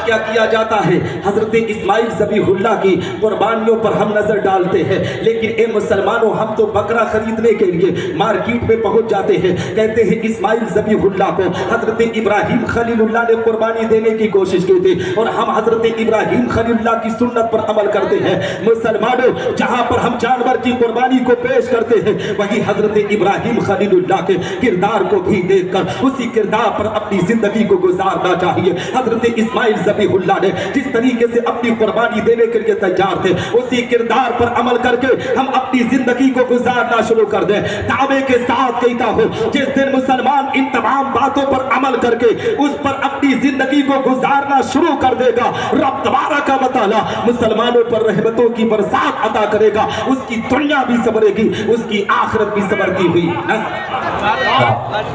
کیا کیا جاتا ہے؟ حضرت اسماعیل ذبیح اللہ کی قربانیوں پر ہم نظر ڈالتے ہیں، لیکن اے مسلمانوں ہم تو بکرا خریدنے کے لیے مارکیٹ میں پہنچ جاتے ہیں، کہتے ہیں اسماعیل ذبیح اللہ کو حضرت ابراہیم خلیل اللہ نے قربانی دینے کی کوشش کی تھی، اور ہم حضرت ابراہیم خلیل اللہ کی سنت پر عمل کرتے ہیں۔ مسلمانوں جہاں پر ہم جانور کی قربانی کو پیش کرتے ہیں، وہی حضرت ابراہیم خلیل اللہ کے کردار کو بھی دیکھ کر اسی کردار پر اپنی زندگی کو گزارنا چاہیے۔ حضرت اسماعیل ذبیح اللہ نے جس طریقے سے اپنی قربانی دینے کے لیے تیار تھے، اسی کردار پر عمل کر کے ہم اپنی زندگی کو گزارنا شروع کر دیں۔ دعوے کے ساتھ کہتا ہوں جس دن مسلمان ان تمام باتوں پر عمل کر کے اس پر اپنی زندگی کو گزارنا شروع کر دے گا، رب تبارک و تعالی مسلمانوں پر رحمتوں کی برسات عطا کرے گا، اس کی دنیا بھی سنورے گی، اس کی آخرت بھی سنورتی ہوئی۔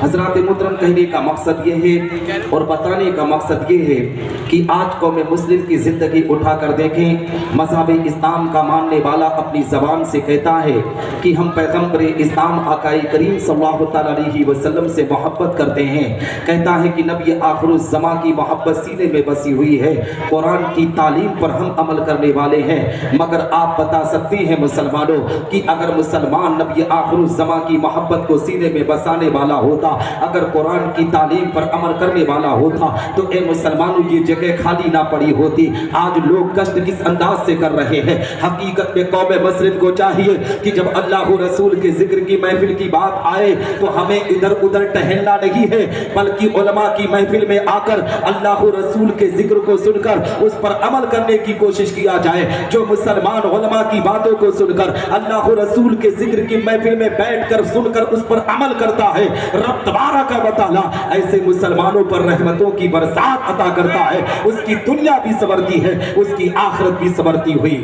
حضرات محترم کہنے کا مقصد یہ ہے اور بتانے کا مقصد یہ ہے کہ آج قوم مسلم کی زندگی اٹھا کر دیکھیں، مذہب اسلام کا ماننے والا اپنی زبان سے کہتا ہے کہ ہم پیغمبر اسلام آقا کریم صلی اللہ علیہ وسلم سے محبت کرتے ہیں، کہتا ہے کہ نبی آخر الزمان کی محبت سینے میں بسی ہوئی ہے، قرآن کی تعلیم پر ہم عمل کرنے والے ہیں۔ مگر آپ بتا سکتے ہیں مسلمانوں کہ اگر مسلمان نبی آخر الزمان کی محبت کو سینے میں بسانے والا ہوتا، اگر قرآن کی تعلیم پر عمل کرنے والا ہوتا، تو اے مسلمانوں یہ جگہ خالی نہ پڑی ہوتی۔ آج لوگ کشٹ کس انداز سے کر رہے ہیں؟ حقیقت میں قوم مسلم کو چاہیے کہ جب اللہ رسول کے ذکر کی محفل کی بات آئے تو ہمیں ادھر ادھر ٹہلنا نہیں ہے، بلکہ علماء کی محفل میں آ کر اللہ رسول کے ذکر کو سن کر اس پر عمل کرنے کی کوشش کیا جائے۔ جو مسلمان علماء کی باتوں کو سن کر اللہ رسول کے ذکر کی محفل میں بیٹھ کر سن کر اس پر عمل کرتا ہے، رب تبارک و تعالی ایسے مسلمانوں پر رحمتوں کی برسات عطا کرتا ہے، اس کی دنیا بھی سنورتی ہے، اس کی آخرت بھی سنورتی ہوئی۔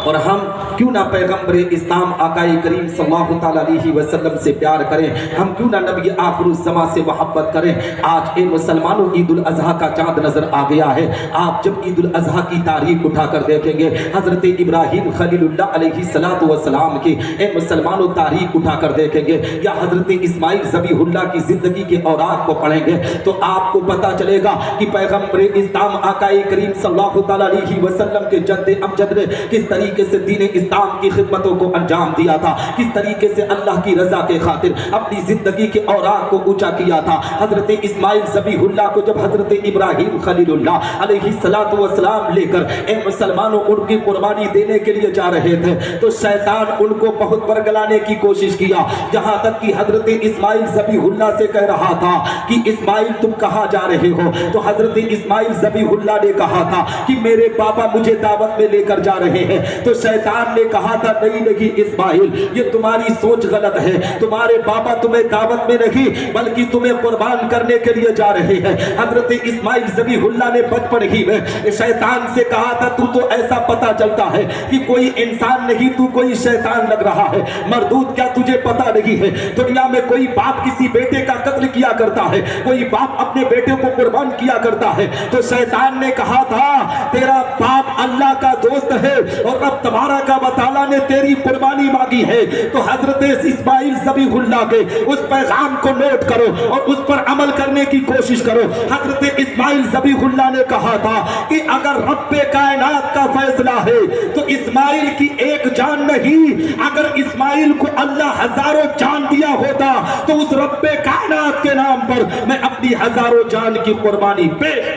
اور ہم کیوں نہ پیغمبر اسلام آقا کریم صلی اللہ علیہ وسلم سے پیار کریں، ہم کیوں نہ نبی آخر الزمان سے محبت کریں۔ آج اے مسلمانوں عید الاضحیٰ کا چاند نظر آ گیا ہے۔ آپ جب عید الاضحیٰ کی تاریخ اٹھا کر دیکھیں گے، حضرت ابراہیم خلیل اللہ علیہ السلام کی اے مسلمانوں تاریخ اٹھا کر دیکھیں گے، یا حضرت اسماعیل ذبیح اللہ کی زندگی کے اوراق کو پڑھیں گے تو آپ کو پتا چلے گا کہ پیغمبر اسلام آقا کریم صلی اللہ علیہ وسلم کے جد امجد نے کس طریقے سے دین اسلام کی خدمتوں کو انجام دیا تھا، کس طریقے سے اللہ کی رضا کے خاطر اپنی زندگی کے اوراق کو اونچا کیا تھا۔ حضرت اسماعیل ذبیح اللہ کو جب حضرت ابراہیم خلیل اللہ علیہ السلام لے کر اے مسلمانوں ان کی قربانی دینے کے لیے جا رہے تھے تو شیطان ان کو بہت برگلانے کی کوشش کیا، جہاں تک کہ حضرت اسماعیل ذبیح اللہ سے کہہ رہا تھا کہ اسماعیل تم کہاں جا رہے ہو؟ تو حضرت اسماعیل ذبیح اللہ نے کہا تھا کہ میرے پاپا مجھے دعوت میں لے کر جا رہے ہیں۔ تو شیطان نے کہا تھا نہیں اسماعیل یہ تمہاری سوچ غلط ہے، تمہارے پاپا تمہیں دعوت میں نہیں بلکہ تمہیں قربان کرنے کے لیے جا رہے ہیں۔ حضرت اسماعیل ذبیح اللہ نے بچپن ہی میں شیطان سے کہا تھا تو ایسا پتا چلتا ہے کہ کوئی انسان نہیں تو کوئی شیطان لگ رہا ہے، مردود کیا تجھے پتا نہیں ہے دنیا میں کوئی باپ کسی بیٹے کا قتل کیا کرتا ہے، کوئی باپ اپنے بیٹے کو قربان کیا کرتا ہے؟ تو شیطان نے کہا تھا تیرا باپ اللہ کا دوست ہے اور رب تبارک و تعالی نے تیری قربانی مانگی ہے۔ تو حضرت اسماعیل ذبیح اللہ کے اس پیغام کو نوٹ کرو اور اس پر عمل کرنے کی کوشش کرو۔ حضرت اسماعیل ذبیح اللہ نے کہا تھا کہ اگر رب کائنات کا فیصلہ ہے تو اسماعیل کی ایک جان نہیں، اگر اسماعیل کو اللہ ہزاروں جان دیا ہوتا تو اس رب کائنات کے نام پر میں اپنی ہزاروں جان کی قربانی پیش۔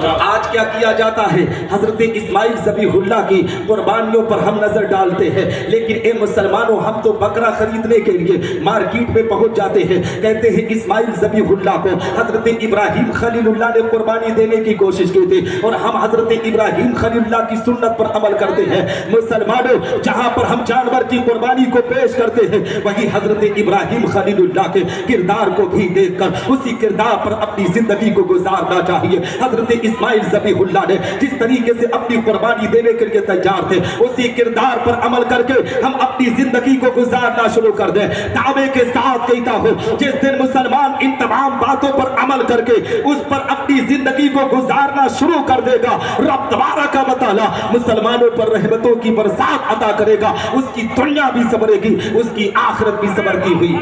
آج کیا کیا جاتا ہے؟ حضرت اسماعیل ذبیح اللہ کی قربانیوں پر ہم نظر ڈالتے ہیں، لیکن اے مسلمانوں ہم تو بکرا خریدنے کے لیے مارکیٹ میں پہنچ جاتے ہیں، کہتے ہیں اسماعیل ذبیح اللہ کو حضرت ابراہیم خلیل اللہ نے قربانی دینے کی کوشش کی تھی اور ہم حضرت ابراہیم خلیل اللہ کی سنت پر عمل کرتے ہیں۔ مسلمانوں جہاں پر ہم جانور کی قربانی کو پیش کرتے ہیں، وہی حضرت ابراہیم خلیل اللہ کے کردار کو بھی دیکھ کر اسی کردار پر اپنی زندگی کو گزارنا چاہیے۔ حضرت اسماعیل ذبیح اللہ نے جس طریقے سے اپنی قربانی دینے کے لیے تیار تھے، اسی کردار پر عمل کر کے ہم اپنی زندگی کو گزارنا شروع کر دیں۔ دعوے کے ساتھ کہتا ہوں جس دن مسلمان ان تمام باتوں پر عمل کر کے اس پر اپنی زندگی کو گزارنا شروع کر دے گا، رب تبارک و تعالی مسلمانوں پر رحمتوں کی برسات عطا کرے گا، اس کی دنیا بھی سنورے گی، اس کی آخرت بھی سنورتی ہوئی۔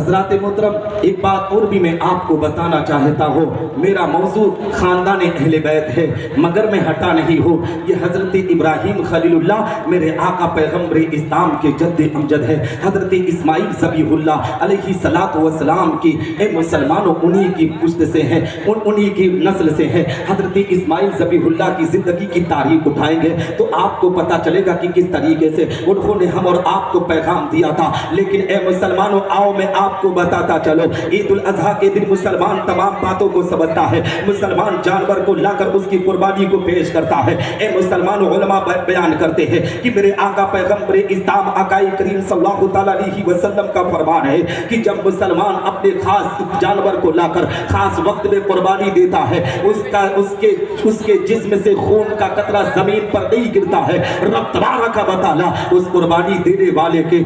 हजरात मोहतरम, एक बात और भी मैं आपको बताना चाहता हूँ। मेरा मौजू खानदान अहले बैत है, मगर मैं हटा नहीं हूँ। ये हजरत इब्राहिम खलीलुल्लाह मेरे आका पैगम्बर इस्लाम के जद्द अमजद है। हजरत इस्माइल ज़बीहुल्लाह अलैहि सलातो व सलाम की ए मुसलमानों उन्हीं की पुश्त से है, उन्हीं की नस्ल से है। हजरत इस्माइल ज़बीहुल्लाह की ज़िंदगी की तारीख उठाएंगे तो आपको पता चलेगा कि किस तरीके से उन्होंने हम और आपको पैगाम दिया था। लेकिन ए मुसलमानों, आओ मैं आपको बताता चलो। ईद उल अज़हा के दिन मुसलमान तमाम बातों को समझता है। मुसलमान जानवर को लाकर उसकी कुर्बानी को पेश करता है। ए मुसलमानों, उलमा बयान करते हैं कि मेरे आका पैगम्बर इस्लाम आकाई करीम सल्लल्लाहु तआला अलैहि वसल्लम का फरमान है कि जब मुसलमान अपने खास जानवर को लाकर खास वक्त में कुर्बानी देता है, उसके जिस्म से खून का कतरा जमीन पर नहीं गिरता है, रब तबारक व तआला उस कुर्बानी देने वाले के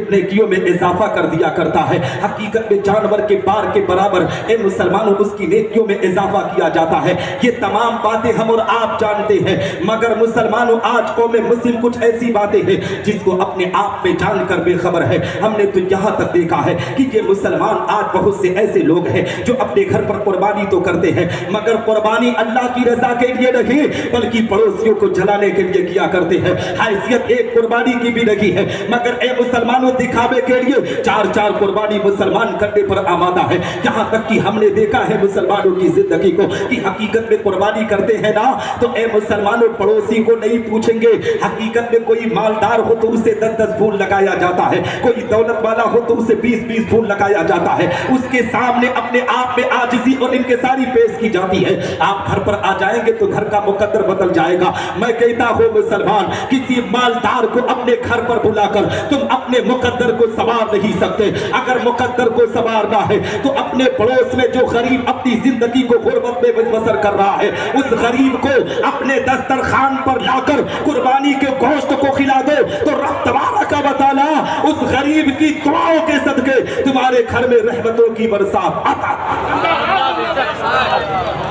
नेकियों में इजाफा कर दिया करता है। हकीकत में जानवर के बार के बराबर ए मुसलमानों उसकी नेकियों में इजाफा किया जाता है। ये तमाम बातें हम और आप जानते हैं, मगर मुसलमानों आज कौम मुस्लिम कुछ ऐसी बातें हैं जिसको अपने आप में जानकर बेखबर है। हमने तो यहाँ तक देखा है कि ये मुसलमान आज बहुत से ऐसे लोग हैं जो अपने घर पर कुर्बानी तो करते हैं, मगर कुर्बानी अल्लाह की रजा के लिए नहीं बल्कि पड़ोसियों को जलाने के लिए किया करते हैं। हैसियत एक कुर्बानी की भी नहीं है, मगर ए मुसलमानों दिखावे के लिए चार चार कुर्बानी मुसलमान करने पर आमादा है। यहाँ तक कि हमने देखा है मुसलमानों की जिंदगी को कि हकीकत में कुर्बानी करते हैं ना तो ए मुसलमानों पड़ोसी को नहीं पूछेंगे। हकीकत में कोई मालदार हो तो उसे 10-10 फूल लगाया जाता है, कोई दौलत वाला हो तो उसे 20-20 फूल लगाया जाता है। उसके सामने अपने आप में आजिज़ी और इनकिसारी पेश की जाती है। आप घर पर आ जाएंगे तो घर का मुकद्दर बदल जाएगा। मैं कहता हूँ मुसलमान, किसी मालदार को अपने घर पर बुलाकर तुम अपने मुकद्दर को संवार नहीं सकते। अगर मुकद्दर को संवारना है तो अपने पड़ोस में जो गरीब अपनी जिंदगी को गुर्बत में बसर कर रहा है, उस गरीब को अपने दस्तरखान पर लाकर कुर्बानी के गोश्त को खिला दो तो रब तबारक व तआला उस गरीब की दुआओं के सदके तुम्हारे घर में रहमतों की बरसात आता।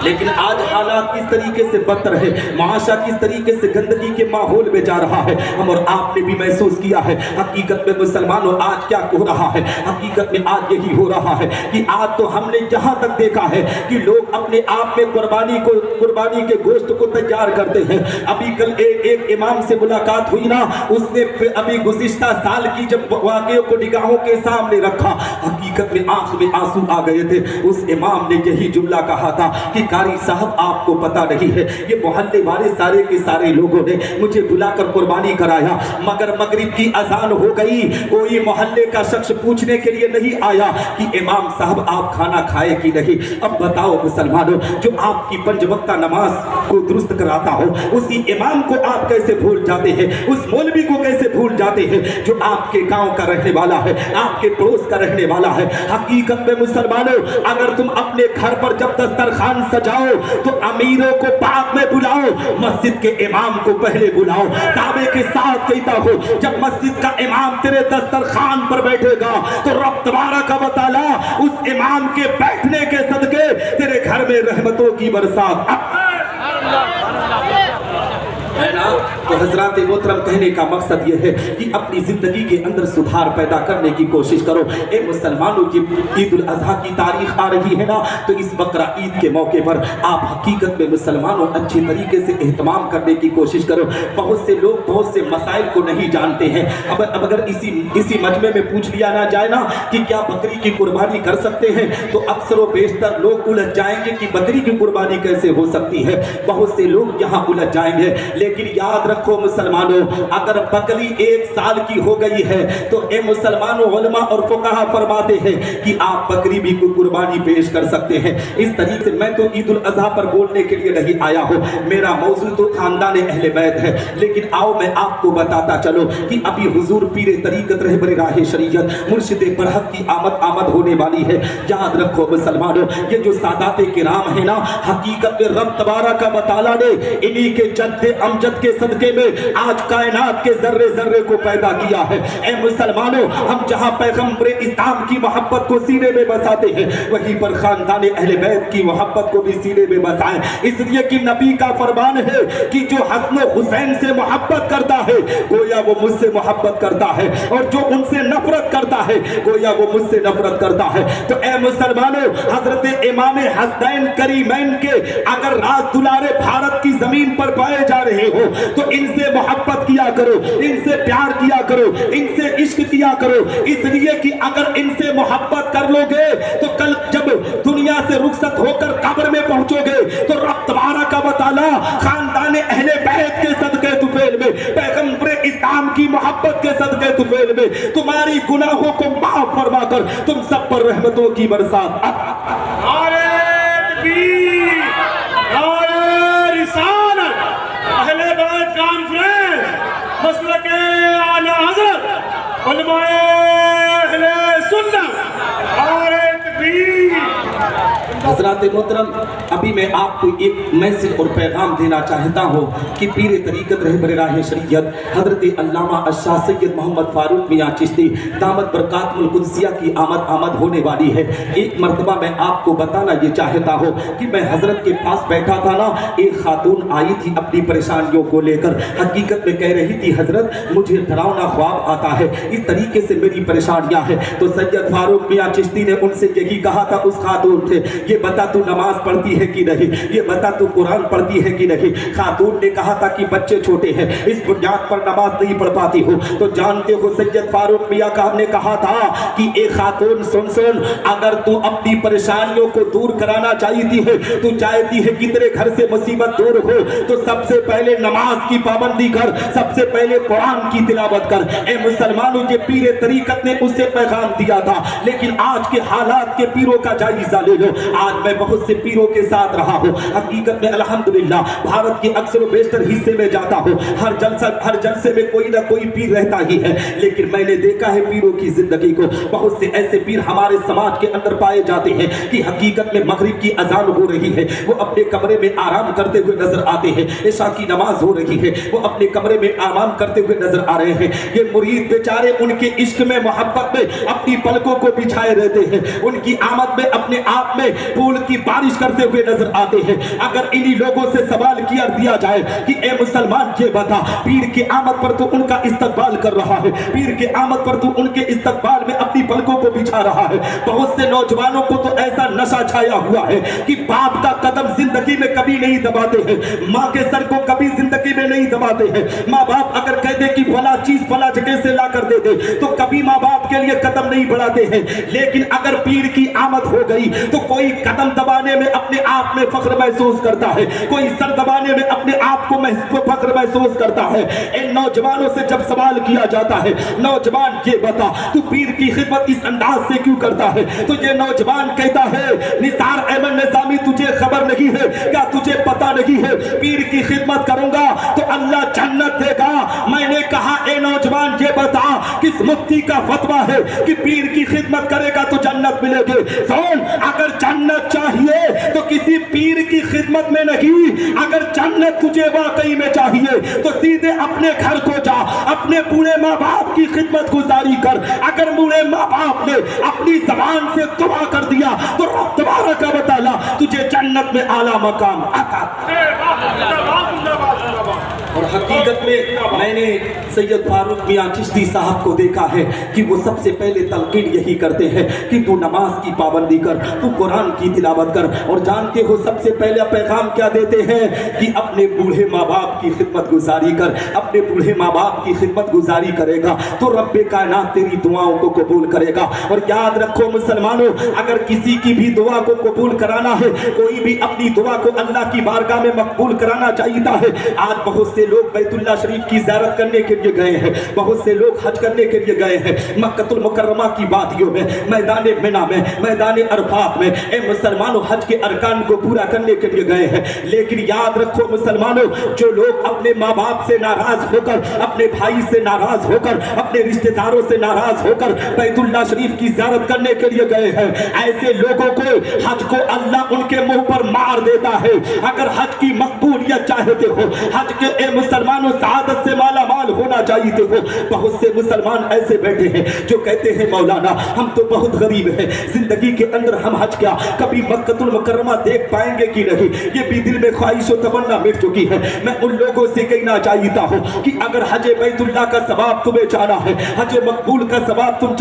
लेकिन आज हालात किस तरीके से बदतर है, माशा किस तरीके से गंदगी के माहौल में जा रहा है, हम और आपने भी महसूस किया है। हकीकत में मुसलमानों आज क्या हो रहा है, हकीकत में आज यही हो रहा है कि आज तो हमने जहां तक देखा है कि लोग अपने आप में कुर्बानी के गोश्त को तैयार करते हैं। अभी कल एक इमाम से मुलाकात हुई ना, उसने अभी गुज़िश्ता साल की जब वाक़ियों को निगाहों के सामने रखा, हकीकत में आंख में आंसू आ गए थे। उस इमाम ने यही जुमला कहा था कि कारी साहब आपको पता नहीं है, ये मोहल्ले वाले सारे के सारे लोगों ने मुझे बुलाकर कुर्बानी कराया, मगर मगरिब की अजान हो गई, कोई मोहल्ले का शख्स पूछने के लिए नहीं आया कि इमाम साहब आप खाना खाए कि नहीं। अब बताओ मुसलमानों, जो आपकी 5 वक्ता नमाज को दुरुस्त कराता हो उसी इमाम को आप कैसे भूल जाते हैं, उस मौलवी को कैसे भूल जाते हैं जो आपके गांव का रहने वाला है, आपके पड़ोस का रहने वाला है। हकीकत में मुसलमानों, अगर तुम अपने घर पर जब दस्तरखान सजाओ तो अमीरों को बाद में बुलाओ, मस्जिद के इमाम को पहले बुलाओ। दावे के साथ कहता हो, जब मस्जिद का इमाम तेरे दस्तरखान पर बैठेगा तो रब तबारक व तआला उस इमाम के बैठने के सदके तेरे घर में रहमतों की बरसात है ना। तो हजरात मोहतरम, कहने का मकसद यह है कि अपनी जिंदगी के अंदर सुधार पैदा करने की कोशिश करो। ए मुसलमानों की ईद उल अज़हा की तारीख आ रही है ना, तो इस बकरा ईद के मौके पर आप हकीकत में मुसलमानों अच्छी तरीके से एहतमाम करने की कोशिश करो। बहुत से लोग बहुत से मसाइल को नहीं जानते हैं। अब अगर इसी मजमे में पूछ लिया ना जाए ना कि क्या बकरी की कुर्बानी कर सकते हैं, तो अक्सर व बेशतर लोग उलझ जाएंगे कि बकरी की कुर्बानी कैसे हो सकती है। बहुत से लोग यहाँ उलझ जाएंगे। लेकिन याद रखो मुसलमानों, अगर बकरी 1 साल की हो गई है तो ए मुसलमानों, उलमा और फुकाहा फरमाते हैं कि आप बकरी भी को कुर्बानी पेश कर सकते हैं। इस तरीके से मैं तो ईद उल अज़हा पर बोलने के लिए नहीं आया हूँ, मेरा मौजू तो खानदान अहले बैत है। लेकिन आओ मैं आपको बताता चलो कि अभी हुजूर पीरे तरीकत रहबर राह शरीयत मुर्शिद बरहक की आमद होने वाली है। याद रखो मुसलमानों, ये जो सादाते किराम है ना, हकीकत में रब तबारक व तआला ने इन्हीं के जद्दे अमजद के सदके में आज कायनात के जर्रे जर्रे को पैदा किया है। ए मुसलमानों, हम जहां पैगंबर इस्लाम की मोहब्बत को सीने में बसाते हैं, वहीं पर खानदान अहले बैत की मोहब्बत को भी सीने में बसाएं, इसलिए कि नबी का फरमान है कि जो हसन हुसैन से मोहब्बत करता है गोया वो मुझसे मोहब्बत करता है, और जो उनसे नफरत करता है गोया वो मुझसे नफरत करता है। तो ए मुसलमानों, हजरत इमाम हसनैन करीमैन के अगर राज दुलारे भारत की जमीन पर पाए जा रहे हो तो इनसे मोहब्बत किया करो, इनसे प्यार किया करो, इनसे इश्क किया करो, इसलिए कि अगर इनसे मोहब्बत कर लोगे तो कल जब दुनिया से रुखसत होकर कब्र में पहुंचोगे तो रब तबारक व तआला खानदान अहले बैत के सदके तुफैल में, पैगंबर इस्लाम की मोहब्बत के सदके तुफैल में तुम्हारी गुनाहों को माफ फरमाकर तुम सब पर रहमतों की बरसात। नारे तकबीर, नारे रिसालत, अहले बैत कॉन्फ्रेंस, मसलके आला हज़रत, उलमाए अहले सुन्नत, नारे तकबीर। हज़रात मोहतरम, अभी मैं आपको एक मैसेज और पैगाम देना चाहता हूँ कि पीर तरीक़त रहबर राह शरीयत हज़रत अल्लामा अशाह सैयद मोहम्मद फारूक मियाँ चिश्ती दामत बरकातुल कुद्सिया की आमद होने वाली है। एक मरतबा मैं आपको बताना ये चाहता हूँ कि मैं हज़रत के पास बैठा था ना, एक खातून आई थी अपनी परेशानियों को लेकर, हकीकत में कह रही थी हज़रत मुझे डरावना ख्वाब आता है, इस तरीके से मेरी परेशानियाँ हैं। तो सैयद फारूक मियाँ चिश्ती ने उनसे यही कहा था उस खातून से, ये बता तू नमाज पढ़ती है कि नहीं, ये बता तू कुरान पढ़ती है कि नहीं। खातून ने कहा था कि बच्चे छोटे हैं, इस बुनियाद पर नमाज नहीं पढ़ पाती हो। तो जानते हो सैयद फारूक मियाँ का हमने कहा था कि एक खातून सुन, अगर तू अपनी परेशानियों को दूर कराना चाहती है, तू चाहती है कि तेरे घर से मुसीबत दूर हो, तो सबसे पहले नमाज की पाबंदी कर, सबसे पहले कुरान की तिलावत कर। ए मुसलमानों, ये पीर तरीक़त ने उसे पैगाम दिया था, लेकिन आज के हालात के पीरों का जायजा ले लो। आज मैं बहुत से पीरों के साथ रहा हूँ, हकीकत में अल्हम्दुलिल्लाह भारत के अक्सर बेशतर हिस्से में जाता हूँ, हर जलसे में कोई ना कोई पीर रहता ही है, लेकिन मैंने देखा है पीरों की जिंदगी को। बहुत से ऐसे पीर हमारे समाज के अंदर पाए जाते हैं कि हकीकत में मगरिब की अजान हो रही है, वो अपने कमरे में आराम करते हुए नजर आते हैं, इशा की नमाज हो रही है, वो अपने कमरे में आराम करते हुए नजर आ रहे हैं। ये मुरीद बेचारे उनके इश्क में मोहब्बत में अपनी पलकों को बिछाए रहते हैं, उनकी आमद में अपने आप में फूल की बारिश करते हुए नजर आते हैं। अगर इन्हीं लोगों से सवाल किया दिया जाए कि ए मुसलमान ये बता, पीर की आमद पर तो उनका इस्तकबाल कर रहा है, पीर के आमद पर तो उनके इस्तकबाल में अपनी पलकों को बिछा रहा है। बहुत से नौजवानों को तो ऐसा नशा छाया हुआ है कि बाप का कदम जिंदगी में कभी नहीं दबाते हैं, माँ के सर को कभी जिंदगी में नहीं दबाते हैं। माँ बाप अगर कह दे कि फला चीज फला जगह से ला कर दे दे तो कभी माँ बाप के लिए कदम नहीं बढ़ाते हैं, लेकिन अगर पीर की आमद हो गई तो कोई कदम दबाने में अपने आप में फख्र महसूस करता है, कोई सर दबाने में अपने आप को फख्र महसूस करता है। इन नौजवानों से जब सवाल किया जाता है, नौजवान ये बता तू पीर की खिदमत इस अंदाज से क्यों करता है, तो ये नौजवान कहता है निसार अहमद निजामी तुझे खबर नहीं है क्या, तुझे पता नहीं है पीर की खिदमत करूंगा तो अल्लाह जन्नत देगा। मैंने कहा ए नौजवान ये बता किस मुफ्ती का फतवा है कि पीर की खिदमत करेगा तो जन्नत मिलेगी। सुन, अगर जन्नत चाहिए तो किसी पीर की खिदमत में नहीं, अगर जन्नत तुझे वाकई में चाहिए तो सीधे अपने घर को जा, अपने बूढ़े माँ बाप की खिदमत गुजारी कर। अगर बूढ़े माँ बाप ने अपनी जबान से दुआ कर दिया तो रब तबारक व तआला तुझे जन्नत में आला मकाम अता। और हकीकत में मैंने सैयद फारूक मियाँ चिश्ती साहब को देखा है कि वो सबसे पहले तलकीन यही करते हैं कि तू नमाज की पाबंदी कर, तू कुरान की तिलावत कर। और जानते हो सबसे पहले पैगाम क्या देते हैं कि अपने बूढ़े माँ बाप की खिदमत गुजारी कर। अपने बूढ़े माँ बाप की खिदमत गुजारी करेगा तो रब्बे कायनात तेरी दुआओं को कबूल करेगा। और याद रखो मुसलमानों, अगर किसी की भी दुआ को कबूल कराना है, कोई भी अपनी दुआ को अल्लाह की बारगाह में मकबूल कराना चाहता है, आज बहुत से लोग बैतुल्लाह शरीफ की زیارت کرنے کے لیے گئے ہیں, بہت سے لوگ حج کرنے کے لیے گئے ہیں مکۃ المکرمہ کی وادیوں میں, میدان منا میں, میدان عرفات میں. اے مسلمانوں, حج کے ارکان کو پورا کرنے کے لیے گئے ہیں, لیکن یاد رکھو مسلمانوں, جو لوگ اپنے ماں باپ سے ناراض ہو کر, اپنے بھائی سے ناراض ہو کر, اپنے رشتہ داروں سے ناراض ہو کر بیت اللہ شریف کی زیارت کرنے کے لیے گئے ہیں, ایسے لوگوں کو حج کو اللہ ان کے منہ پر مار دیتا ہے. اگر حج کی مقبولیت چاہتے ہو, حج کے اے مسلمانوں سعادت سے مالا مال ہونا چاہیے ہو, بہت سے مسلمان ایسے بیٹھے ہیں جو کہتے ہیں مولانا ہم تو بہت غریب ہیں, زندگی کے اندر ہم حج کیا کبھی مکۃ المکرمہ دیکھ پائیں گے کہ نہیں, یہ بھی دل میں خواہش و تمنا مٹ چکی ہے. میں ان لوگوں سے کہنا چاہتا ہوں کہ اگر حج بیت اللہ کا ثواب تمہیں چاہنا ہے, حج مقبول کا ثواب تم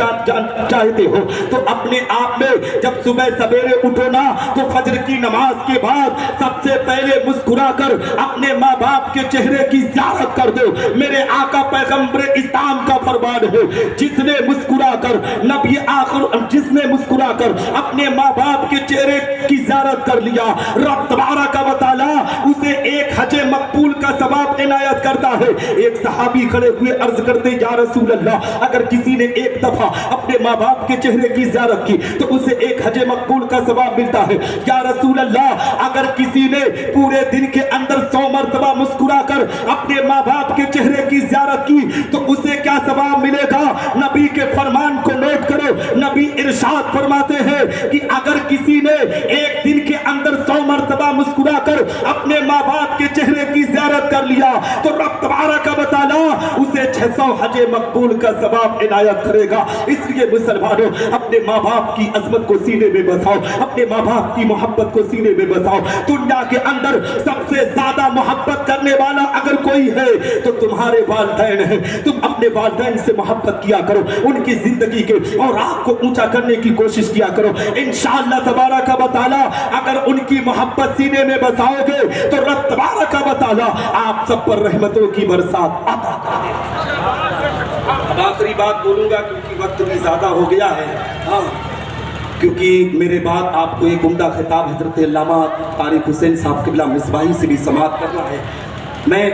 چاہتے ہو, تو اپنے آپ میں جب صبح سویرے اٹھو نا تو فجر کی نماز کے بعد سب سے پہلے مسکرا کر اپنے ماں باپ کے چہرے کی زیارت کر دو. میرے آقا پیغمبر اسلام کا فرمان ہے, جس نے مسکرا کر نبی آخر, جس نے مسکرا کر اپنے ماں باپ کے چہرے کی زیارت کر لیا, رب تبارک و تعالی اسے ایک حج مقبول کا ثواب عنایت کرتا ہے. ایک صحابی کھڑے ہوئے عرض کرتے یا رسول اللہ, اگر کسی نے ایک دفعہ اپنے ماں باپ کے چہرے کی زیارت کی تو اسے ایک حج مقبول کا ثواب ملتا ہے. یا رسول اللہ, اگر کسی نے پورے دن کے اندر 100 مرتبہ مسکرا کر اپنے ماں باپ کے چہرے کی زیارت کی تو اسے کیا ثواب ملے گا؟ نبی کے فرمان کو نوٹ کرو, نبی ارشاد فرماتے ہیں کہ اگر کسی نے ایک دن کے اندر 100 مرتبہ مسکرا کر اپنے ماں باپ کے چہرے کی زیارت کر لیا تو رب تبارک و تعالی اسے 600 حج مقبول کا ثواب عنایت کرے گا. اس لیے مسلمانوں, اپنے ماں باپ کی عظمت کو سینے میں بساؤ, اپنے ماں باپ کی محبت کو سینے میں بساؤ. دنیا کے اندر سب سے زیادہ محبت کرنے والا اگر کوئی ہے تو تمہارے والدین ہیں. تم اپنے والدین سے محبت کیا کرو, ان کی زندگی کے اور آپ کو اونچا کرنے کی کوشش کیا کرو. انشاءاللہ تبارک و تعالی اگر ان کی محبت سینے میں بساؤ گے تو رب تبارک و تعالی آپ سب پر رحمتوں کی برسات عطا کر دے. اب آخری بات بولوں گا کیونکہ وقت بھی زیادہ ہو گیا ہے, ہاں, کیونکہ میرے بعد آپ کو ایک عمدہ خطاب حضرت علامہ طارق حسین صاحب قبلہ مصباحی سے بھی سماعت کرنا ہے. میں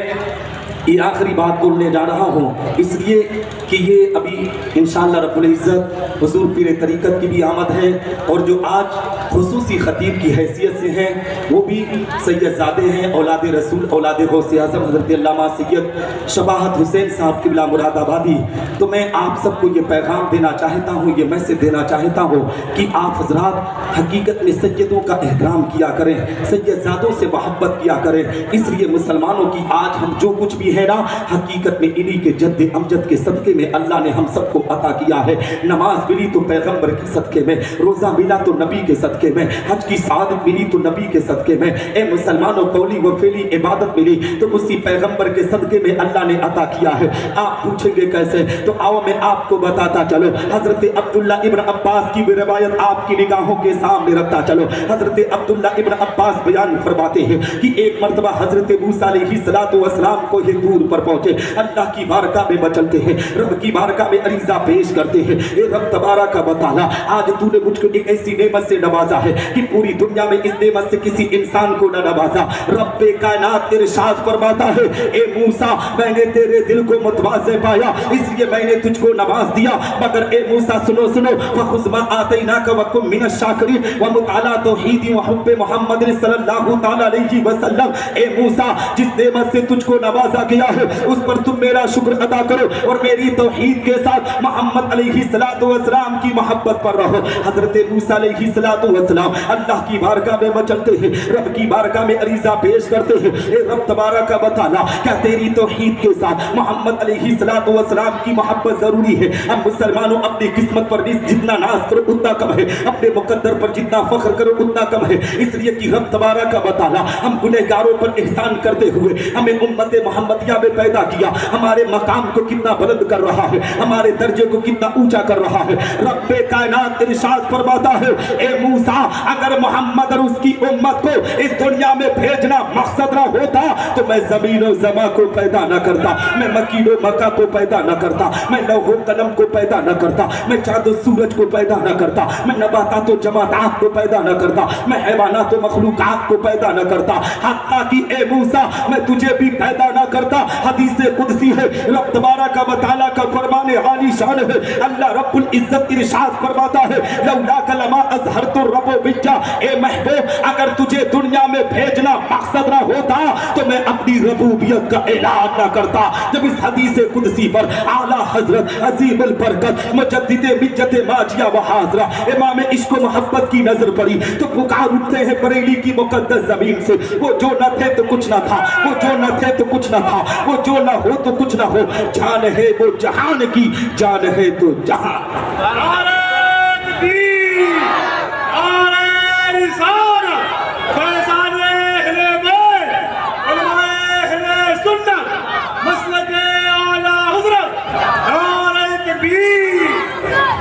یہ آخری بات بولنے جا رہا ہوں اس لیے کہ یہ ابھی انشاءاللہ رب العزت حضور پیر طریقت کی بھی آمد ہے, اور جو آج خصوصی خطیب کی حیثیت سے ہیں وہ بھی سید زادے ہیں, اولاد رسول, اولاد غوث اعظم حضرت علامہ سید شباہت حسین صاحب قبلہ مراد آبادی. تو میں آپ سب کو یہ پیغام دینا چاہتا ہوں, یہ میسج دینا چاہتا ہوں کہ آپ حضرات حقیقت میں سیدوں کا احترام کیا کریں, سید زادوں سے محبت کیا کریں. اس لیے مسلمانوں کی آج ہم جو کچھ بھی ہے نا, حقیقت میں انہی کے جد امجد کے صدقے میں اللہ نے ہم سب کو عطا کیا ہے. نماز ملی تو پیغمبر کے صدقے میں, روزہ ملا تو نبی کے صدقے میں, حج کی سعادت ملی تو نبی کے صدقے میں. اے مسلمانوں, قولی و فعلی عبادت ملی تو اسی پیغمبر کے صدقے میں اللہ نے عطا کیا ہے. آپ پوچھیں گے کیسے, تو آؤ میں آپ کو بتاتا چلو. حضرت عبداللہ ابن عباس کی بھی روایت آپ کی نگاہوں کے سامنے رکھتا چلو. حضرت عبداللہ ابن عباس بیان فرماتے ہیں کہ ایک مرتبہ حضرت موسیٰ علیہ السلام کو یہ دور پر پہنچے, اللہ کی بارگاہ میں بچلتے ہیں, رب کی بارگاہ میں عریضہ پیش کرتے ہیں, اے رب تبارک و تعالی آج تو نے مجھ کو ایک ایسی نعمت سے نوازا ہے کہ پوری دنیا میں اس نعمت سے کسی انسان کو نہ نوازا. رب کائنات ارشاد فرماتا ہے, اے موسیٰ میں نے تیرے دل کو متواضع پایا اس لیے میں نے تجھ کو نواز دیا, مگر اے موسیٰ سنو فخذ ما آتیناک وکن من الشاکرین ومطالعہ توحید وحب محمد صلی اللہ تعالی علیہ وسلم. اے موسیٰ جس نعمت سے تجھ کو نوازا گیا ہے اس پر تم میرا شکر ادا کرو اور میری توحید کے ساتھ محمد علیہ السلام کی محبت پر رہو. حضرت موسیٰ علیہ السلام اللہ کی بارگاہ میں مچلتے ہیں, رب کی بارگاہ میں عریضہ پیش کرتے ہیں, اے رب تبارک و تعالی کیا تیری توحید کے ساتھ محمد علیہ السلام کی محبت ضروری ہے؟ ہم مسلمانوں اپنی قسمت پر جتنا ناز کرو اتنا کم ہے, اپنے مقدر پر جتنا فخر کرو اتنا کم ہے. اس لیے کہ رب تبارک و تعالی ہم گنہگاروں پر احسان کرتے ہوئے ہمیں امت محمدیہ میں پیدا کیا, ہمارے مقام کو کتنا بلند کر رہا ہے, ہمارے درجے کو کتنا اونچا کر رہا ہے. رب کائنات ارشاد فرماتا ہے, اے موسیٰ اگر محمد اور اس کی امت کو اس دنیا میں بھیجنا مقصد نہ ہوتا تو میں زمین و زماں کو پیدا نہ کرتا, میں مکین و مکہ کو پیدا نہ کرتا, میں لوح و قلم کو پیدا نہ کرتا, میں چاند و سورج کو پیدا نہ کرتا, میں نباتات و جمادات کو پیدا نہ کرتا, میں حیوانات و مخلوقات کو پیدا نہ کرتا. حتیٰ کہ اے موسیٰ میں تجھے بھی پیدا نہ کرتا करता। हदीस कुदसी है, रब तबारक व तआला का फरमान आली शान है। अल्लाह रब्बुल इज्जत इरशाद फरमाता है, लौला कलमा अज़हरतु रब्बु बिज्जा, ए महबूब अगर तुझे दुनिया में भेजना मकसद ना होता तो मैं अपनी रबूबियत का ऐलान ना करता। जब इस हदीस कुदसी पर आला हजरत अजीमुल बरकत मुजद्दिद मिज्जत माजिया व हाजरा इमाम इश्क मोहब्बत की नजर पड़ी तो पुकार उठते हैं बरेली की मुकद्दस जमीन से, वो जो न थे तो कुछ न था, वो जो न थे तो कुछ न था, वो जो न हो तो कुछ न हो, जान है वो जहान की, जान है तो जहां। नारे तकबीर, नारे रिसालत, फैज़ाने अहले बैत, उलमाए अहले सुन्नत, मसलके आला हज़रत, नारे तकबीर,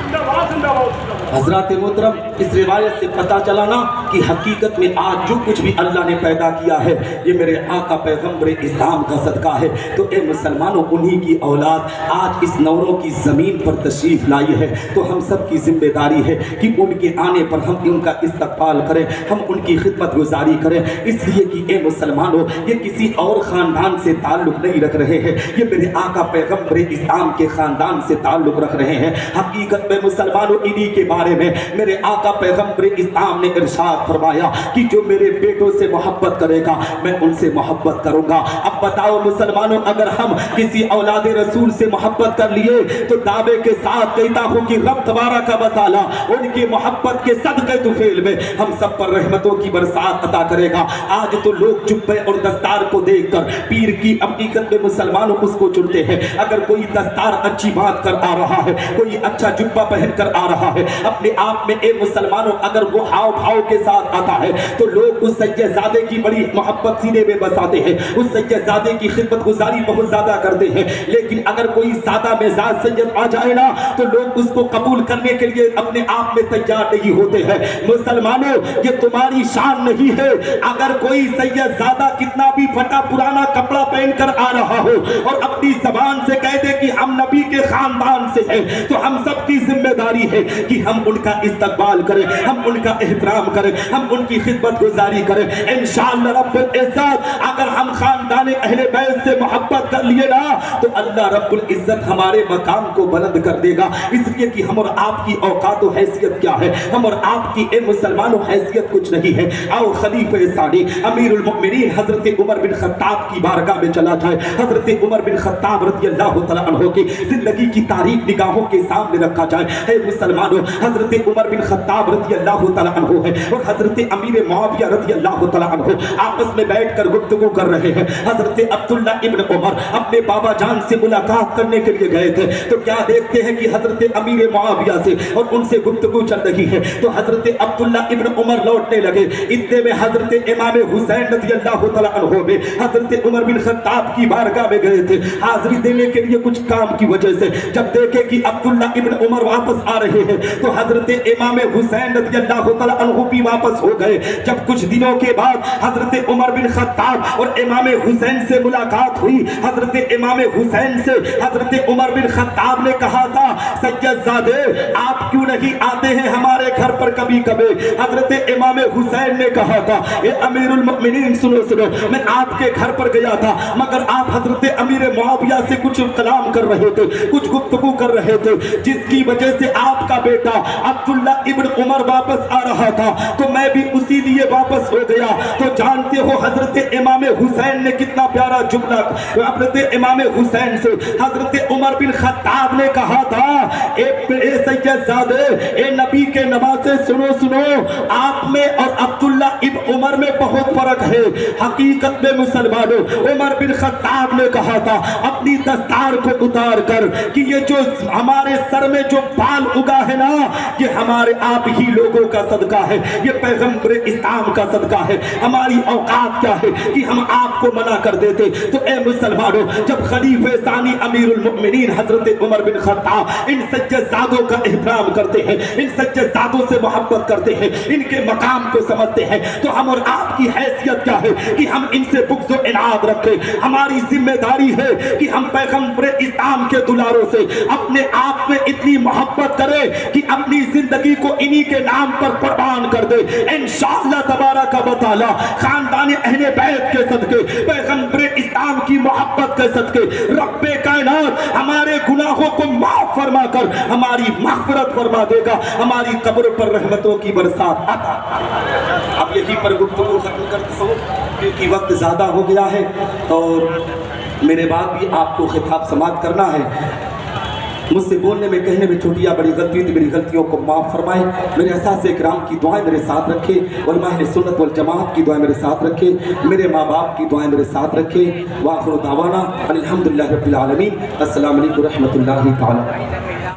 जिंदाबाद जिंदाबाद। हजरत मोहतरम, इस रिवायत से पता चला ना कि हकीकत में आज जो कुछ भी अल्लाह ने पैदा किया है ये मेरे आका पैगंबर इस्लाम का सदका है। तो ए मुसलमानों, उन्हीं की औलाद आज इस नौरों की ज़मीन पर तशरीफ़ लाई है, तो हम सब की जिम्मेदारी है कि उनके आने पर हम उनका इस्तकबाल करें, हम उनकी खिदमत गुजारी करें। इसलिए कि ए मुसलमानों, ये किसी और ख़ानदान से ताल्लुक़ नहीं रख रहे हैं, ये मेरे आका पैगंबर इस्लाम के ख़ानदान से ताल्लुक़ रख रहे हैं। हकीकत में मुसलमानों, इन्हीं के बारे में मेरे आका पैगंबर इस्लाम ने इरशाद फरमाया कि जो मेरे बेटों से मोहब्बत करेगा मैं उनसे मोहब्बत करूंगा। अब बताओ मुसलमानों, अगर हम किसी औलाद रसूल से मोहब्बत कर लिए तो दावे के साथ कहता हूं कि रब तबारक व तआला उनकी मोहब्बत के सदक़े तुफैल में हम सब पर रहमतों की बरसात अता करेगा। आज तो लोग जुब्बे और दस्तार को देखकर पीर की हकीकत में मुसलमानों उसको चुनते हैं। अगर कोई दस्तार अच्छी बात कर आ रहा है, कोई अच्छा जुब्बा पहन कर आ रहा है, अपने आप में ए मुसलमानों अगर वो हाव भाव के साथ आता है तो लोग उस सैयदजादे की बड़ी मोहब्बत सीने में बसाते हैं, उस सैयदजादे की खिदमत गुजारी बहुत ज्यादा करते हैं। लेकिन अगर कोई सादा मिजाज सैयद आ जाए ना तो लोग उसको कबूल करने के लिए अपने आप में तैयार नहीं होते हैं। मुसलमानों, ये तुम्हारी शान नहीं है। अगर कोई सैयदजादा कितना भी फटा पुराना कपड़ा पहन कर आ रहा हो और अपनी जबान से कह दे कि हम नबी के खानदान से हैं, तो हम सब की जिम्मेदारी है कि हम उनका इस्तकबाल करें, हम उनका एहतराम करें, हम उनकी खिदमत गुजारी करें। इंशाअल्लाह रब्बुल इज्जत अगर हम खानदान अहले बैत से मोहब्बत कर लिए ना तो अल्लाह रब्बुल इज्जत हमारे मकाम को बुलंद कर देगा। इसलिए कि हम और आपकी औकात और हैसियत क्या है, हम और आपकी ए मुसलमानों हैसियत कुछ नहीं है। आओ खलीफे सानी अमीरुल मोमिनीन हजरत उमर बिन खत्ताब की बारगाह में चला जाए। हजरत उमर बिन खत्ताब रज़ियल्लाहु तआला अन्हु की जिंदगी की तारीख निगाहों के सामने रखा जाए। हे मुसलमानों, हजरत उमर बिन खत्ताब रज़ियल्लाहु तआला अन्हु है और हजरत अमीर मुआविया रज़ियल्लाहु तआला अन्हु आपस में बैठकर गुफ्तगू कर रहे हैं। हजरत अब्दुल्ला इब्न उमर अपने बाबा जान से मुलाकात करने के लिए गए थे तो क्या देखते हैं कि हजरत अमीर मुआविया से और उनसे गुफ्तगू चल रही है। तो हजरत अब्दुल्ला इब्न उमर लौटने लगे। इतने में हजरत इमाम हुसैन रज़ियल्लाहु तआला अन्हु भी हजरत उमर बिन खत्ताब की बारगाह में गए थे हाजिरी देने के लिए कुछ काम की वजह से। जब देखे कि अब्दुल्ला इब्न उमर वापस आ रहे हैं तो हजरत इमाम हुसैन रज़ियल्लाहु तआला अन्हु भी वापस हो गए। जब कुछ दिनों के बाद हजरत उमर बिन खत्ताब और इमाम हुसैन से मुलाकात हुई, हजरत इमाम हुसैन से हजरत उमर बिन खत्ताब ने कहा था, सैयदजादे आप क्यों नहीं आते हैं हमारे घर पर कभी कभी। हजरत इमाम हुसैन ने कहा था, ए अमीरुल मोमिनीन सुनो सुनो, मैं आपके घर पर गया था मगर आप हजरत अमीर मुआविया से कुछ कलाम कर रहे थे, कुछ गुफ्तगू कर रहे थे, जिसकी वजह से आपका बेटा अब्दुल्ला इब्न उमर वापस आ रहा था तो मैं भी उसी लिए वापस हो गया। तो जानते हो हजरत इमाम हुसैन ने कितना प्यारा जुमला हजरत इमाम हुसैन से हजरत उमर बिन खत्ताब ने कहा था, ए सैयदजादे, ए नबी के नवासे सुनो सुनो, आप में और अब्दुल्ला इब्न उमर में बहुत फर्क है। हकीकत में मुसलमानों, उमर बिन खत्ताब ने कहा था अपनी दस्तार को उतार कर कि ये जो हमारे सर में जो बाल उगा है ना, ये हमारे आप ही लोगों का सदका है, ये पैगंबर इस्लाम का सदका है। हमारी औकात क्या है कि हम आपको मना कर देते। तो ए मुसलमानों, जब खलीफे सानी अमीरुल मोमिनीन हजरत उमर बिन खत्ताब इन सज्जदादों का एहतराम करते हैं, इन सज्जदादों से मोहब्बत करते हैं, इनके मकाम को समझते हैं, तो हम और आपकी हैसियत क्या है कि हम इनसे बुग़्ज़ व इनाद रखें। हमारी जिम्मेदारी है कि हम पैगंबर इस्लाम के दुलारों से अपने आप में इतनी मोहब्बत करें कि अपनी अपनी जिंदगी को इन्हीं के नाम पर कुर्बान कर दे इंशाअल्लाह तबारक व तआला। खानदान अहले बैत के सदके, पैगंबर इस्लाम की मोहब्बत के सदके रब्बे कायनात हमारे गुनाहों को माफ फरमा कर हमारी मग़फ़िरत फरमा देगा, हमारी कब्र पर रहमतों की बरसात अता। अब यहीं पर गुफ्तगू खत्म करता हूँ क्योंकि वक्त ज़्यादा हो गया है और मेरे बाद भी आपको खिताब समाप्त करना है। मुझसे बोलने में कहने में छोटी या बड़ी गलती थी, मेरी गलतियों को माफ़ फरमाए। मेरे असासे किराम की दुआएं मेरे साथ रखे, उलमा अहले सुन्नत वल जमात की दुआएं मेरे साथ रखे, मेरे माँ बाप की दुआएं मेरे साथ रखे। व आखिर दावाना अल्हम्दुलिल्लाहि रब्बिल आलमीन। अस्सलामु अलैकुम व रहमतुल्लाहि तआला।